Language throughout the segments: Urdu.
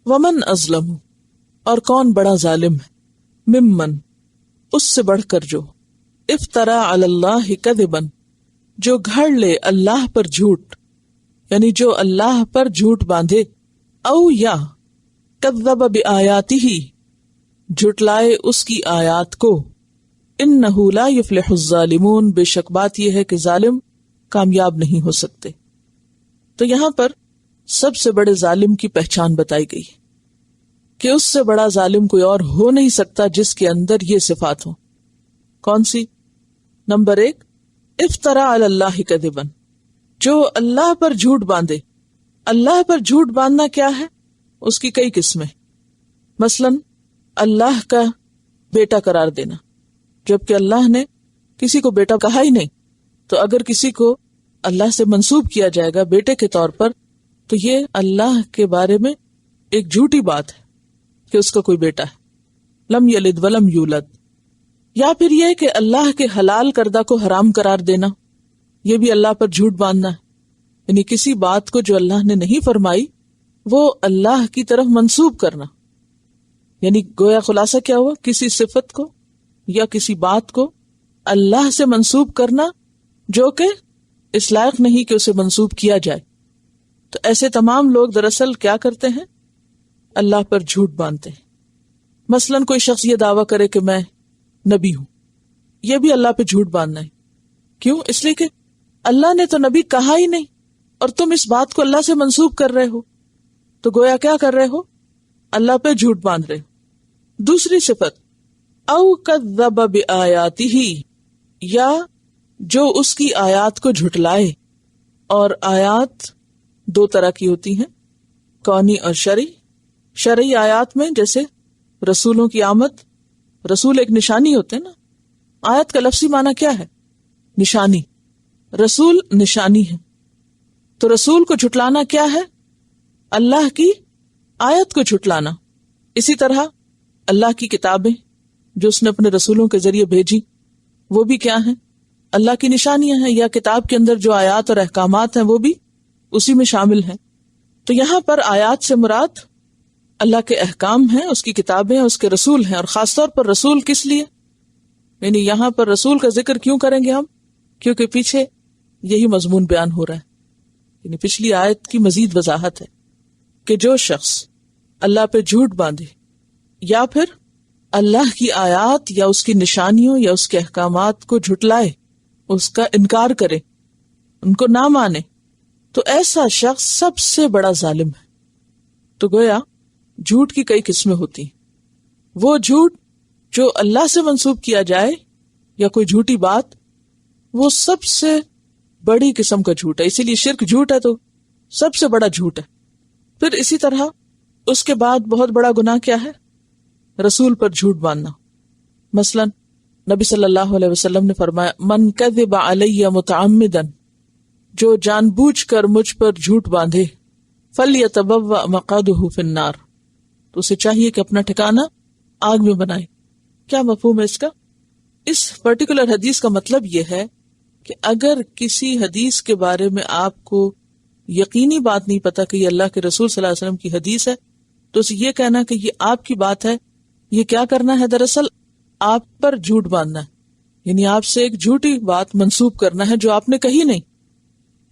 ومن ازلم، اور کون بڑا ظالم ہے، ممن، اس سے بڑھ کر جو، افترا علی اللہ کذبا، جو گھڑ لے اللہ پر جھوٹ، یعنی جو اللہ پر جھوٹ باندھے، او یا کذب بآیاتہ، جھٹلائے اس کی آیات کو، انہ لا یفلح الظالمون، بے شک بات یہ ہے کہ ظالم کامیاب نہیں ہو سکتے۔ تو یہاں پر سب سے بڑے ظالم کی پہچان بتائی گئی کہ اس سے بڑا ظالم کوئی اور ہو نہیں سکتا جس کے اندر یہ صفات ہوں۔ کون سی؟ نمبر 1، افترا علی اللہ کذبا، جو اللہ پر جھوٹ باندھے۔ اللہ پر جھوٹ باندھنا کیا ہے؟ اس کی کئی قسمیں، مثلا اللہ کا بیٹا قرار دینا، جبکہ اللہ نے کسی کو بیٹا کہا ہی نہیں، تو اگر کسی کو اللہ سے منسوب کیا جائے گا بیٹے کے طور پر تو یہ اللہ کے بارے میں ایک جھوٹی بات ہے کہ اس کا کوئی بیٹا ہے۔ لم یلد ولم یولد۔ یا پھر یہ کہ اللہ کے حلال کردہ کو حرام قرار دینا، یہ بھی اللہ پر جھوٹ باندھنا ہے، یعنی کسی بات کو جو اللہ نے نہیں فرمائی وہ اللہ کی طرف منسوب کرنا، یعنی گویا خلاصہ کیا ہوا، کسی صفت کو یا کسی بات کو اللہ سے منسوب کرنا جو کہ اس لائق نہیں کہ اسے منسوب کیا جائے۔ تو ایسے تمام لوگ دراصل کیا کرتے ہیں؟ اللہ پر جھوٹ باندھتے ہیں۔ مثلا کوئی شخص یہ دعویٰ کرے کہ میں نبی ہوں، یہ بھی اللہ پہ جھوٹ باندھنا ہے۔ کیوں؟ اس لیے کہ اللہ نے تو نبی کہا ہی نہیں اور تم اس بات کو اللہ سے منسوب کر رہے ہو، تو گویا کیا کر رہے ہو؟ اللہ پہ جھوٹ باندھ رہے ہو۔ دوسری صفت، او کذب بآیاتہ، یا جو اس کی آیات کو جھٹلائے۔ اور آیات دو طرح کی ہوتی ہیں، کونی اور شرعی۔ شرعی آیات میں جیسے رسولوں کی آمد، رسول ایک نشانی ہوتے ہیں نا، آیت کا لفظی معنی کیا ہے؟ نشانی، رسول نشانی ہے۔ تو رسول کو جھٹلانا کیا ہے؟ اللہ کی آیت کو جھٹلانا۔ اسی طرح اللہ کی کتابیں جو اس نے اپنے رسولوں کے ذریعے بھیجی، وہ بھی کیا ہیں؟ اللہ کی نشانیاں ہیں، یا کتاب کے اندر جو آیات اور احکامات ہیں وہ بھی اسی میں شامل ہیں۔ تو یہاں پر آیات سے مراد اللہ کے احکام ہیں، اس کی کتابیں، اس کے رسول ہیں، اور خاص طور پر رسول کس لیے؟ یعنی یہاں پر رسول کا ذکر کیوں کریں گے ہم؟ کیونکہ پیچھے یہی مضمون بیان ہو رہا ہے، یعنی پچھلی آیت کی مزید وضاحت ہے کہ جو شخص اللہ پہ جھوٹ باندھے یا پھر اللہ کی آیات یا اس کی نشانیوں یا اس کے احکامات کو جھٹلائے، اس کا انکار کرے، ان کو نہ مانے، تو ایسا شخص سب سے بڑا ظالم ہے۔ تو گویا جھوٹ کی کئی قسمیں ہوتی ہیں۔ وہ جھوٹ جو اللہ سے منسوب کیا جائے یا کوئی جھوٹی بات، وہ سب سے بڑی قسم کا جھوٹ ہے، اسی لیے شرک جھوٹ ہے تو سب سے بڑا جھوٹ ہے۔ پھر اسی طرح اس کے بعد بہت بڑا گناہ کیا ہے؟ رسول پر جھوٹ باندھنا۔ مثلا نبی صلی اللہ علیہ وسلم نے فرمایا، من کذب علی متعمدا، جو جان بوجھ کر مجھ پر جھوٹ باندھے، فلیتبوأ مقعدہ فی النار، تو اسے چاہیے کہ اپنا ٹھکانہ آگ میں بنائے۔ کیا مفہوم ہے اس کا؟ اس پرٹیکولر حدیث کا مطلب یہ ہے کہ اگر کسی حدیث کے بارے میں آپ کو یقینی بات نہیں پتا کہ یہ اللہ کے رسول صلی اللہ علیہ وسلم کی حدیث ہے، تو اسے یہ کہنا کہ یہ آپ کی بات ہے، یہ کیا کرنا ہے؟ دراصل آپ پر جھوٹ باندھنا ہے، یعنی آپ سے ایک جھوٹی بات منسوب کرنا ہے جو آپ نے کہی نہیں۔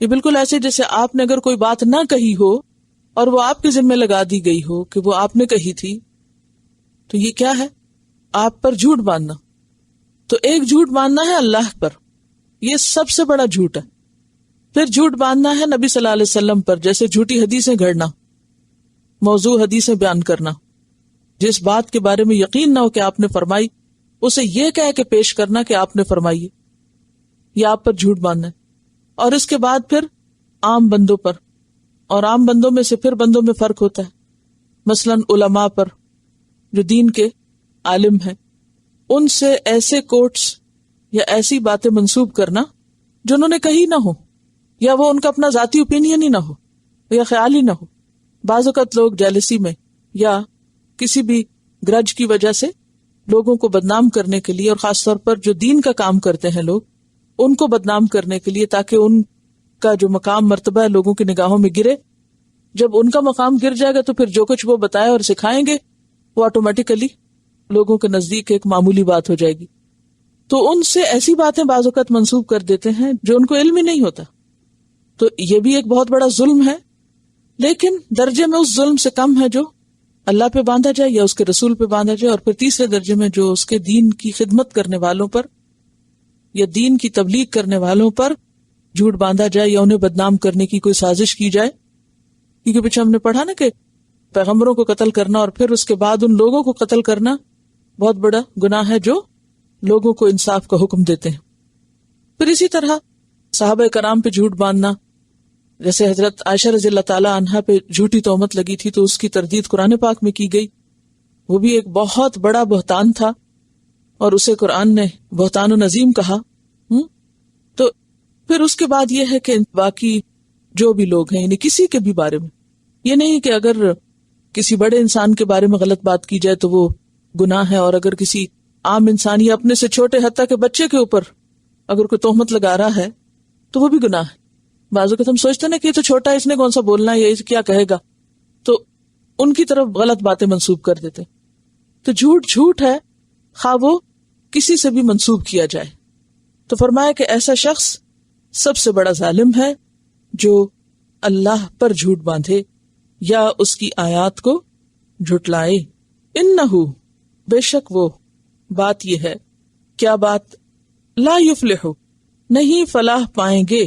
یہ بالکل ایسے جیسے آپ نے اگر کوئی بات نہ کہی ہو اور وہ آپ کے ذمہ لگا دی گئی ہو کہ وہ آپ نے کہی تھی، تو یہ کیا ہے؟ آپ پر جھوٹ باندھنا۔ تو ایک جھوٹ باندھنا ہے اللہ پر، یہ سب سے بڑا جھوٹ ہے۔ پھر جھوٹ باندھنا ہے نبی صلی اللہ علیہ وسلم پر، جیسے جھوٹی حدیثیں گھڑنا، موضوع حدیثیں بیان کرنا، جس بات کے بارے میں یقین نہ ہو کہ آپ نے فرمائی، اسے یہ کہہ کے پیش کرنا کہ آپ نے فرمائی ہے، یہ آپ پر جھوٹ باندھنا ہے۔ اور اس کے بعد پھر عام بندوں پر، اور عام بندوں میں سے پھر بندوں میں فرق ہوتا ہے، مثلا علماء پر جو دین کے عالم ہیں، ان سے ایسے کوٹس یا ایسی باتیں منسوب کرنا جو انہوں نے کہی نہ ہو، یا وہ ان کا اپنا ذاتی اوپینین ہی نہ ہو یا خیال ہی نہ ہو۔ بعض اوقات لوگ جیلسی میں یا کسی بھی گرج کی وجہ سے لوگوں کو بدنام کرنے کے لیے، اور خاص طور پر جو دین کا کام کرتے ہیں لوگ، ان کو بدنام کرنے کے لیے، تاکہ ان کا جو مقام مرتبہ ہے لوگوں کی نگاہوں میں گرے، جب ان کا مقام گر جائے گا تو پھر جو کچھ وہ بتائے اور سکھائیں گے وہ آٹومیٹیکلی لوگوں کے نزدیک ایک معمولی بات ہو جائے گی. تو ان سے ایسی باتیں بعض اوقات منسوب کر دیتے ہیں جو ان کو علم ہی نہیں ہوتا. تو یہ بھی ایک بہت بڑا ظلم ہے، لیکن درجے میں اس ظلم سے کم ہے جو اللہ پہ باندھا جائے یا اس کے رسول پہ باندھا جائے، اور پھر تیسرے درجے میں جو اس کے دین کی خدمت کرنے والوں پر یا دین کی تبلیغ کرنے والوں پر جھوٹ باندھا جائے یا انہیں بدنام کرنے کی کوئی سازش کی جائے. کیونکہ پیچھے ہم نے پڑھا نا کہ پیغمبروں کو قتل کرنا اور پھر اس کے بعد ان لوگوں کو قتل کرنا بہت بڑا گناہ ہے جو لوگوں کو انصاف کا حکم دیتے ہیں. پھر اسی طرح صحابہ کرام پہ جھوٹ باندھنا، جیسے حضرت عائشہ رضی اللہ تعالی عنہا پہ جھوٹی تہمت لگی تھی تو اس کی تردید قرآن پاک میں کی گئی. وہ بھی ایک بہت بڑا بہتان تھا اور اسے قرآن نے بہتان عظیم کہا. تو پھر اس کے بعد یہ ہے کہ باقی جو بھی لوگ ہیں یعنی کسی کے بھی بارے میں، یہ نہیں کہ اگر کسی بڑے انسان کے بارے میں غلط بات کی جائے تو وہ گناہ ہے، اور اگر کسی عام انسان یا اپنے سے چھوٹے حتیٰ کہ بچے کے اوپر اگر کوئی تہمت لگا رہا ہے تو وہ بھی گناہ ہے. بعض اوقات ہم سوچتے نا کہ یہ تو چھوٹا ہے، اس نے کون سا بولنا ہے، یہ کیا کہے گا، تو ان کی طرف غلط باتیں منسوب کر دیتے. تو جھوٹ ہے، خواہ وہ کسی سے بھی منسوب کیا جائے. تو فرمایا کہ ایسا شخص سب سے بڑا ظالم ہے جو اللہ پر جھوٹ باندھے یا اس کی آیات کو جھٹلائے. انہو، بے شک وہ، بات یہ ہے، کیا بات، لا یفلح، نہیں فلاح پائیں گے.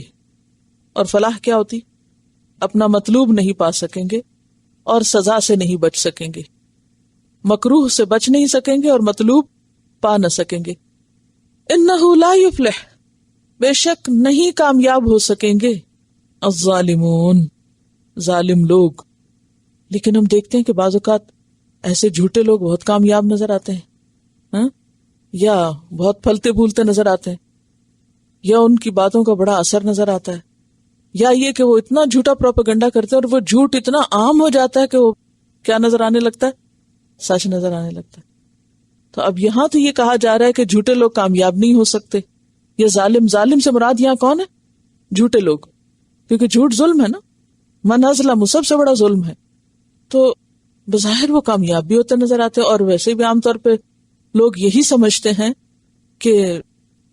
اور فلاح کیا ہوتی؟ اپنا مطلوب نہیں پا سکیں گے اور سزا سے نہیں بچ سکیں گے، مکروہ سے بچ نہیں سکیں گے اور مطلوب پا نہ سکیں گے. انہو لا یفلح، بے شک نہیں کامیاب ہو سکیں گے الظالمون، ظالم لوگ. لیکن ہم دیکھتے ہیں کہ بعض اوقات ایسے جھوٹے لوگ بہت کامیاب نظر آتے ہیں، یا بہت پھلتے پھولتے نظر آتے ہیں، یا ان کی باتوں کا بڑا اثر نظر آتا ہے، یا یہ کہ وہ اتنا جھوٹا پروپیگنڈا کرتے ہیں اور وہ جھوٹ اتنا عام ہو جاتا ہے کہ وہ کیا نظر آنے لگتا ہے، سچ نظر آنے لگتا ہے. تو اب یہاں تو یہ کہا جا رہا ہے کہ جھوٹے لوگ کامیاب نہیں ہو سکتے. یہ ظالم سے مراد یہاں کون ہے؟ جھوٹے لوگ، کیونکہ جھوٹ ظلم ہے نا، من اظلم سب سے بڑا ظلم ہے. تو بظاہر وہ کامیاب بھی ہوتے نظر آتے ہیں، اور ویسے بھی عام طور پہ لوگ یہی سمجھتے ہیں کہ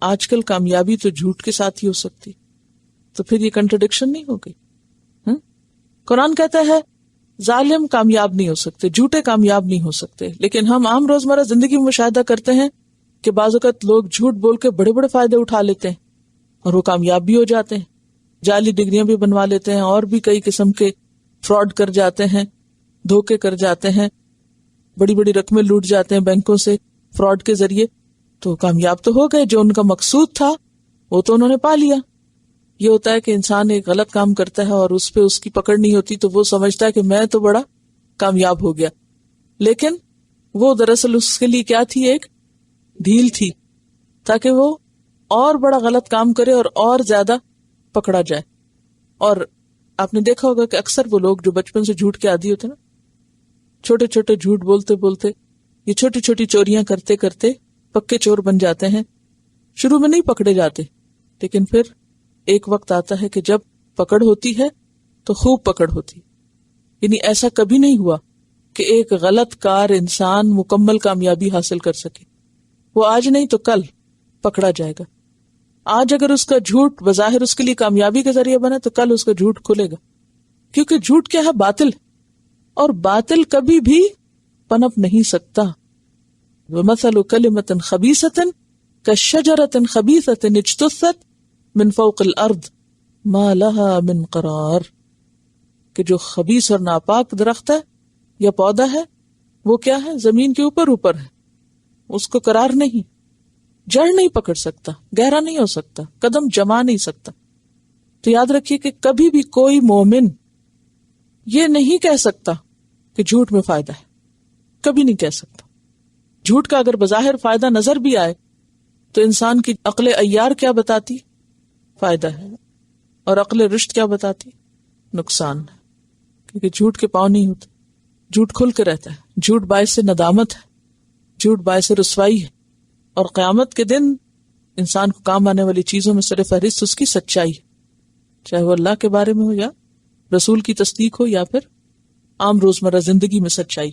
آج کل کامیابی تو جھوٹ کے ساتھ ہی ہو سکتی. تو پھر یہ کنٹرڈکشن نہیں ہو گئی؟ قرآن کہتا ہے ظالم کامیاب نہیں ہو سکتے، جھوٹے کامیاب نہیں ہو سکتے. لیکن ہم عام روزمرہ زندگی میں مشاہدہ کرتے ہیں کہ بعض اوقات لوگ جھوٹ بول کے بڑے بڑے فائدے اٹھا لیتے ہیں اور وہ کامیاب بھی ہو جاتے ہیں. جعلی ڈگریاں بھی بنوا لیتے ہیں اور بھی کئی قسم کے فراڈ کر جاتے ہیں، دھوکے کر جاتے ہیں، بڑی بڑی رقمیں لوٹ جاتے ہیں بینکوں سے فراڈ کے ذریعے. تو کامیاب تو ہو گئے، جو ان کا مقصود تھا وہ تو انہوں نے پا لیا. یہ ہوتا ہے کہ انسان ایک غلط کام کرتا ہے اور اس پہ اس کی پکڑ نہیں ہوتی تو وہ سمجھتا ہے کہ میں تو بڑا کامیاب ہو گیا، لیکن وہ دراصل اس کے لیے کیا تھی؟ ایک ڈھیل تھی تاکہ وہ اور بڑا غلط کام کرے اور زیادہ پکڑا جائے. اور آپ نے دیکھا ہوگا کہ اکثر وہ لوگ جو بچپن سے جھوٹ کے عادی ہوتے نا، چھوٹے چھوٹے جھوٹ بولتے بولتے یہ چھوٹی چھوٹی چوریاں کرتے کرتے پکے چور بن جاتے ہیں. شروع میں نہیں پکڑے جاتے، لیکن پھر ایک وقت آتا ہے کہ جب پکڑ ہوتی ہے تو خوب پکڑ ہوتی. یعنی ایسا کبھی نہیں ہوا کہ ایک غلط کار انسان مکمل کامیابی حاصل کر سکے. وہ آج نہیں تو کل پکڑا جائے گا. آج اگر اس کا جھوٹ بظاہر اس کے لیے کامیابی کا ذریعہ بنا تو کل اس کا جھوٹ کھلے گا، کیونکہ جھوٹ کیا ہے؟ باطل، اور باطل کبھی بھی پنپ نہیں سکتا. وَمَثَلُ كَلِمَةٍ خَبِيثَةٍ كَالشَّجَرَةٍ خَبِيثَةٍ اجْتُثَّتْ مِنْ فَوْقِ الْأَرْضِ مَا لَهَا مِنْ قَرَارٍ. کہ جو خبیث اور ناپاک درخت ہے یا پودا ہے وہ کیا ہے؟ زمین کے اوپر ہے، اس کو قرار نہیں، جڑ نہیں پکڑ سکتا، گہرا نہیں ہو سکتا، قدم جما نہیں سکتا. تو یاد رکھیے کہ کبھی بھی کوئی مومن یہ نہیں کہہ سکتا کہ جھوٹ میں فائدہ ہے، کبھی نہیں کہہ سکتا. جھوٹ کا اگر بظاہر فائدہ نظر بھی آئے تو انسان کی عقل عیار کیا بتاتی؟ فائدہ ہے. اور عقل رشد کیا بتاتی؟ نقصان ہے. کیونکہ جھوٹ کے پاؤں نہیں ہوتے، جھوٹ کھل کے رہتا ہے، جھوٹ باعث سے ندامت ہے، جھوٹ باعث سے رسوائی ہے. اور قیامت کے دن انسان کو کام آنے والی چیزوں میں سر فہرست اس کی سچائی ہے، چاہے وہ اللہ کے بارے میں ہو یا رسول کی تصدیق ہو یا پھر عام روزمرہ زندگی میں سچائی.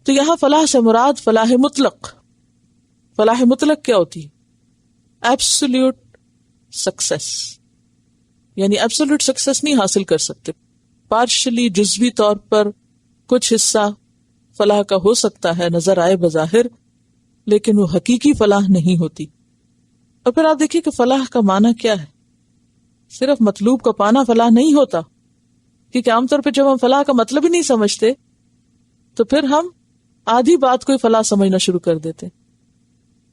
تو یہاں فلاح سے مراد فلاح مطلق. فلاح مطلق کیا ہوتی ہے؟ Absolute success. یعنی ایبسولوٹ سکسیس نہیں حاصل کر سکتے، پارشلی جزوی طور پر کچھ حصہ فلاح کا ہو سکتا ہے، نظر آئے بظاہر، لیکن وہ حقیقی فلاح نہیں ہوتی. اور پھر آپ دیکھیے کہ فلاح کا معنی کیا ہے. صرف مطلوب کا پانا فلاح نہیں ہوتا، کیونکہ عام طور پہ جب ہم فلاح کا مطلب ہی نہیں سمجھتے تو پھر ہم آدھی بات کو ہی فلاح سمجھنا شروع کر دیتے.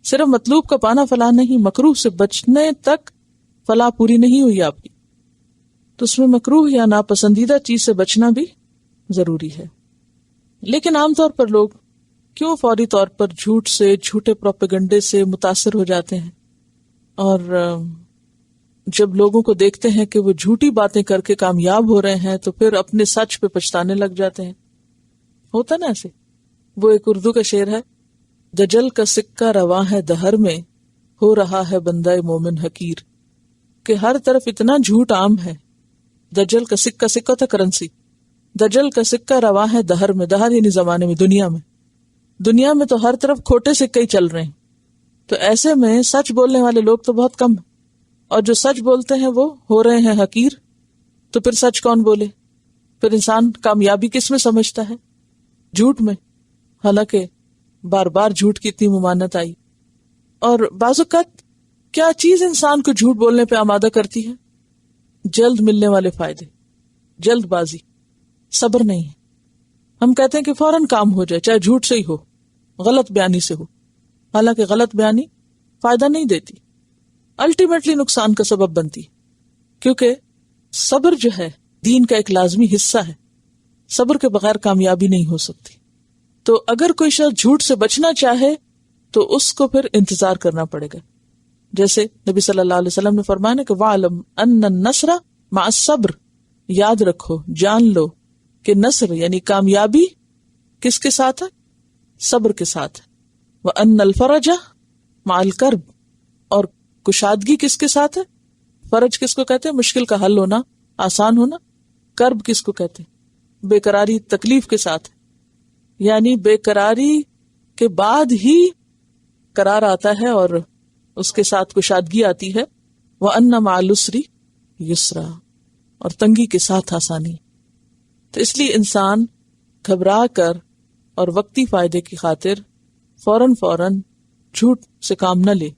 صرف مطلوب کا پانا فلاح نہیں، مکروہ سے بچنے تک فلاح پوری نہیں ہوئی آپ کی. تو اس میں مکروہ یا ناپسندیدہ چیز سے بچنا بھی ضروری ہے. لیکن عام طور پر لوگ کیوں فوری طور پر جھوٹ سے، جھوٹے پروپیگنڈے سے متاثر ہو جاتے ہیں، اور جب لوگوں کو دیکھتے ہیں کہ وہ جھوٹی باتیں کر کے کامیاب ہو رہے ہیں تو پھر اپنے سچ پہ پچھتانے لگ جاتے ہیں. ہوتا نا ایسے. وہ ایک اردو کا شعر ہے، دجل کا سکہ رواں ہے دہر میں، ہو رہا ہے بندہ مومن حقیر. کہ ہر طرف اتنا جھوٹ عام ہے. دجل کا سکہ، سکہ تھا کرنسی، دجل کا سکہ رواں ہے دہر میں. دہر یعنی زمانے میں، دنیا میں تو ہر طرف کھوٹے سکے ہی چل رہے ہیں. تو ایسے میں سچ بولنے والے لوگ تو بہت کم ہیں، اور جو سچ بولتے ہیں وہ ہو رہے ہیں حقیر. تو پھر سچ کون بولے؟ پھر انسان کامیابی کس میں سمجھتا ہے؟ جھوٹ میں. حالانکہ بار بار جھوٹ کی اتنی ممانعت آئی. اور بعض اوقات کیا چیز انسان کو جھوٹ بولنے پہ آمادہ کرتی ہے؟ جلد ملنے والے فائدے، جلد بازی، صبر نہیں ہے. ہم کہتے ہیں کہ فوراً کام ہو جائے، چاہے جھوٹ سے ہی ہو، غلط بیانی سے ہو. حالانکہ غلط بیانی فائدہ نہیں دیتی، الٹیمیٹلی نقصان کا سبب بنتی. کیونکہ صبر جو ہے دین کا ایک لازمی حصہ ہے. صبر کے بغیر کامیابی نہیں ہو سکتی. تو اگر کوئی شخص جھوٹ سے بچنا چاہے تو اس کو پھر انتظار کرنا پڑے گا. جیسے نبی صلی اللہ علیہ وسلم نے فرمایا کہ وَعْلَمْ أَنَّ النَّصْرَ مَعَ الصَّبْرِ، یاد رکھو، جان لو کہ نصر یعنی کامیابی کس کے ساتھ ہے؟ صبر کے ساتھ ہے. وَأَنَّ الْفَرَجَ مَعَ الْكَرْبِ، اور کشادگی کس کے ساتھ ہے؟ فرج کس کو کہتے ہیں؟ مشکل کا حل ہونا، آسان ہونا. کرب کس کو کہتے ہیں؟ بے قراری، تکلیف کے ساتھ. یعنی بے قراری کے بعد ہی قرار آتا ہے اور اس کے ساتھ کشادگی آتی ہے. وَأَنَّ مَعَ الْعُسْرِ یسرا، اور تنگی کے ساتھ آسانی. تو اس لیے انسان گھبرا کر اور وقتی فائدے کی خاطر فوراً جھوٹ سے کام نہ لے.